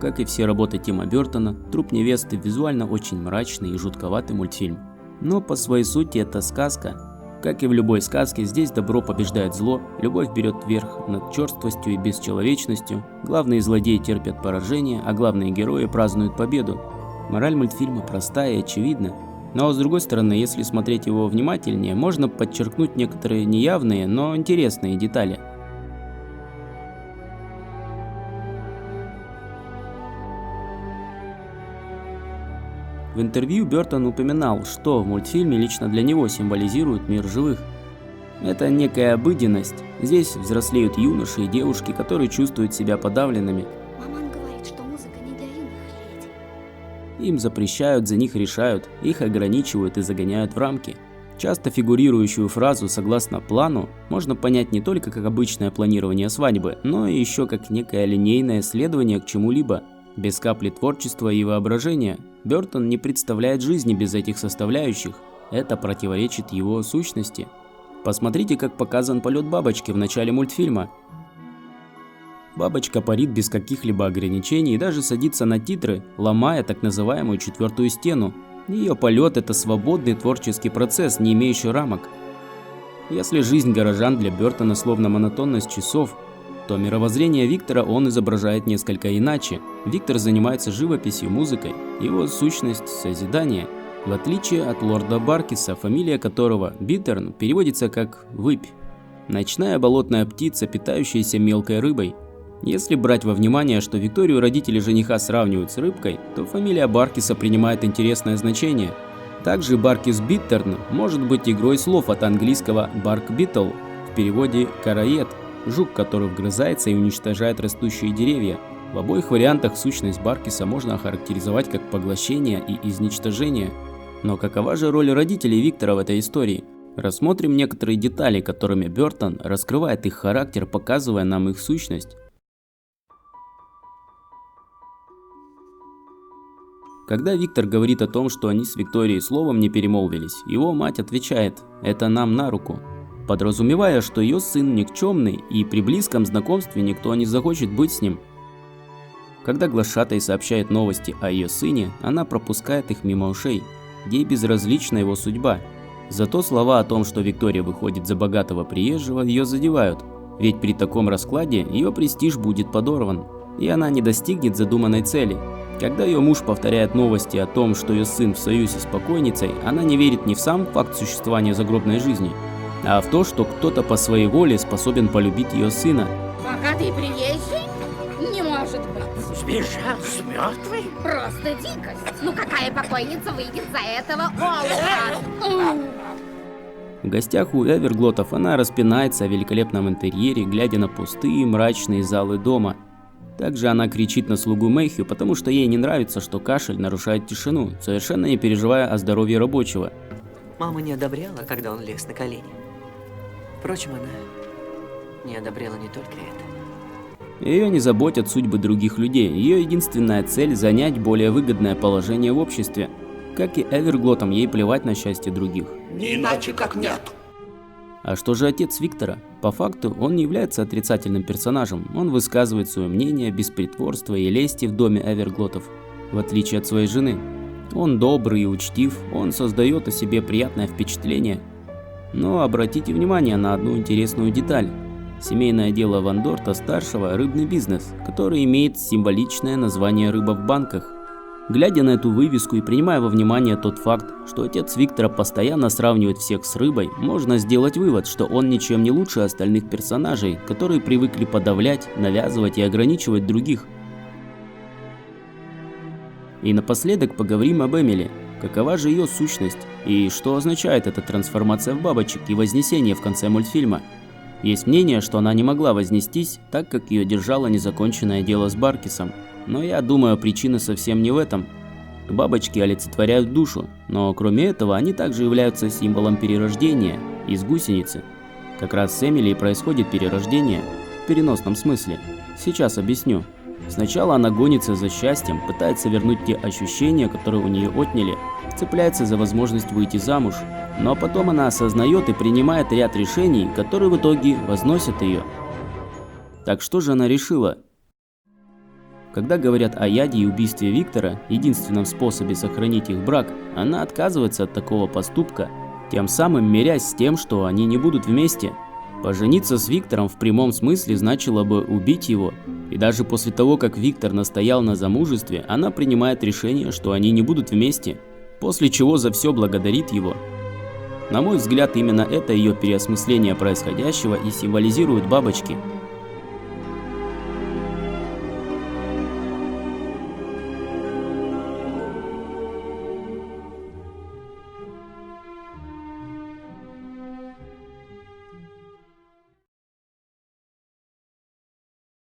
Как и все работы Тима Бёртона, «Труп невесты» визуально очень мрачный и жутковатый мультфильм. Но по своей сути это сказка. Как и в любой сказке, здесь добро побеждает зло, любовь берет верх над черствостью и бесчеловечностью, главные злодеи терпят поражение, а главные герои празднуют победу. Мораль мультфильма простая и очевидна. Но с другой стороны, если смотреть его внимательнее, можно подчеркнуть некоторые неявные, но интересные детали. В интервью Бёртон упоминал, что в мультфильме лично для него символизирует мир живых. Это некая обыденность. Здесь взрослеют юноши и девушки, которые чувствуют себя подавленными. Маман говорит, что музыка не для юных леди. Им запрещают, за них решают, их ограничивают и загоняют в рамки. Часто фигурирующую фразу «согласно плану» можно понять не только как обычное планирование свадьбы, но и еще как некое линейное следование к чему-либо. Без капли творчества и воображения Бёртон не представляет жизни без этих составляющих. Это противоречит его сущности. Посмотрите, как показан полет бабочки в начале мультфильма. Бабочка парит без каких-либо ограничений и даже садится на титры, ломая так называемую четвертую стену. Ее полет – это свободный творческий процесс, не имеющий рамок. Если жизнь горожан для Бёртона словно монотонность часов, то мировоззрение Виктора он изображает несколько иначе. Виктор занимается живописью, музыкой, его сущность – созидание. В отличие от лорда Баркиса, фамилия которого Биттерн переводится как «выпь». Ночная болотная птица, питающаяся мелкой рыбой. Если брать во внимание, что Викторию родители жениха сравнивают с рыбкой, то фамилия Баркиса принимает интересное значение. Также Баркис Биттерн может быть игрой слов от английского «барк битл» в переводе «караед», жук, который вгрызается и уничтожает растущие деревья. В обоих вариантах сущность Баркиса можно охарактеризовать как поглощение и изничтожение. Но какова же роль родителей Виктора в этой истории? Рассмотрим некоторые детали, которыми Бёртон раскрывает их характер, показывая нам их сущность. Когда Виктор говорит о том, что они с Викторией словом не перемолвились, его мать отвечает «это нам на руку», подразумевая, что ее сын никчемный и при близком знакомстве никто не захочет быть с ним. Когда глашатай сообщает новости о ее сыне, она пропускает их мимо ушей, ей безразлична его судьба. Зато слова о том, что Виктория выходит за богатого приезжего, ее задевают, ведь при таком раскладе ее престиж будет подорван, и она не достигнет задуманной цели. Когда ее муж повторяет новости о том, что ее сын в союзе с покойницей, она не верит не в сам факт существования загробной жизни, а в то, что кто-то по своей воле способен полюбить ее сына. Богатый приезжий? Не может быть. Сбежал с мертвой? Просто дикость. Ну какая покойница выйдет за этого олуха? В гостях у Эверглотов она распинается о великолепном интерьере, глядя на пустые мрачные залы дома. Также она кричит на слугу Мэйхью, потому что ей не нравится, что кашель нарушает тишину, совершенно не переживая о здоровье рабочего. Мама не одобряла, когда он лез на колени. Впрочем, она не одобряла не только это. Ее не заботят судьбы других людей, ее единственная цель – занять более выгодное положение в обществе. Как и Эверглотам, ей плевать на счастье других. Не иначе как нет. А что же отец Виктора? По факту он не является отрицательным персонажем, он высказывает свое мнение без притворства и лести в доме Эверглотов, в отличие от своей жены. Он добрый и учтив, он создает о себе приятное впечатление. Но обратите внимание на одну интересную деталь. Семейное дело Вандорта-старшего – рыбный бизнес, который имеет символичное название «Рыба в банках». Глядя на эту вывеску и принимая во внимание тот факт, что отец Виктора постоянно сравнивает всех с рыбой, можно сделать вывод, что он ничем не лучше остальных персонажей, которые привыкли подавлять, навязывать и ограничивать других. И напоследок поговорим об Эмили. Какова же ее сущность и что означает эта трансформация в бабочек и вознесение в конце мультфильма? Есть мнение, что она не могла вознестись, так как ее держало незаконченное дело с Баркисом. Но я думаю, причина совсем не в этом. Бабочки олицетворяют душу, но кроме этого они также являются символом перерождения из гусеницы. Как раз с Эмили происходит перерождение в переносном смысле. Сейчас объясню. Сначала она гонится за счастьем, пытается вернуть те ощущения, которые у нее отняли, цепляется за возможность выйти замуж, но потом она осознает и принимает ряд решений, которые в итоге возносят ее. Так что же она решила? В Когда говорят о яде и убийстве Виктора, единственном способе сохранить их брак, она отказывается от такого поступка, тем самым мирясь с тем, что они не будут вместе. Пожениться с Виктором в прямом смысле значило бы убить его, и даже после того, как Виктор настоял на замужестве, она принимает решение, что они не будут вместе, после чего за все благодарит его. На мой взгляд, именно это ее переосмысление происходящего и символизирует бабочки.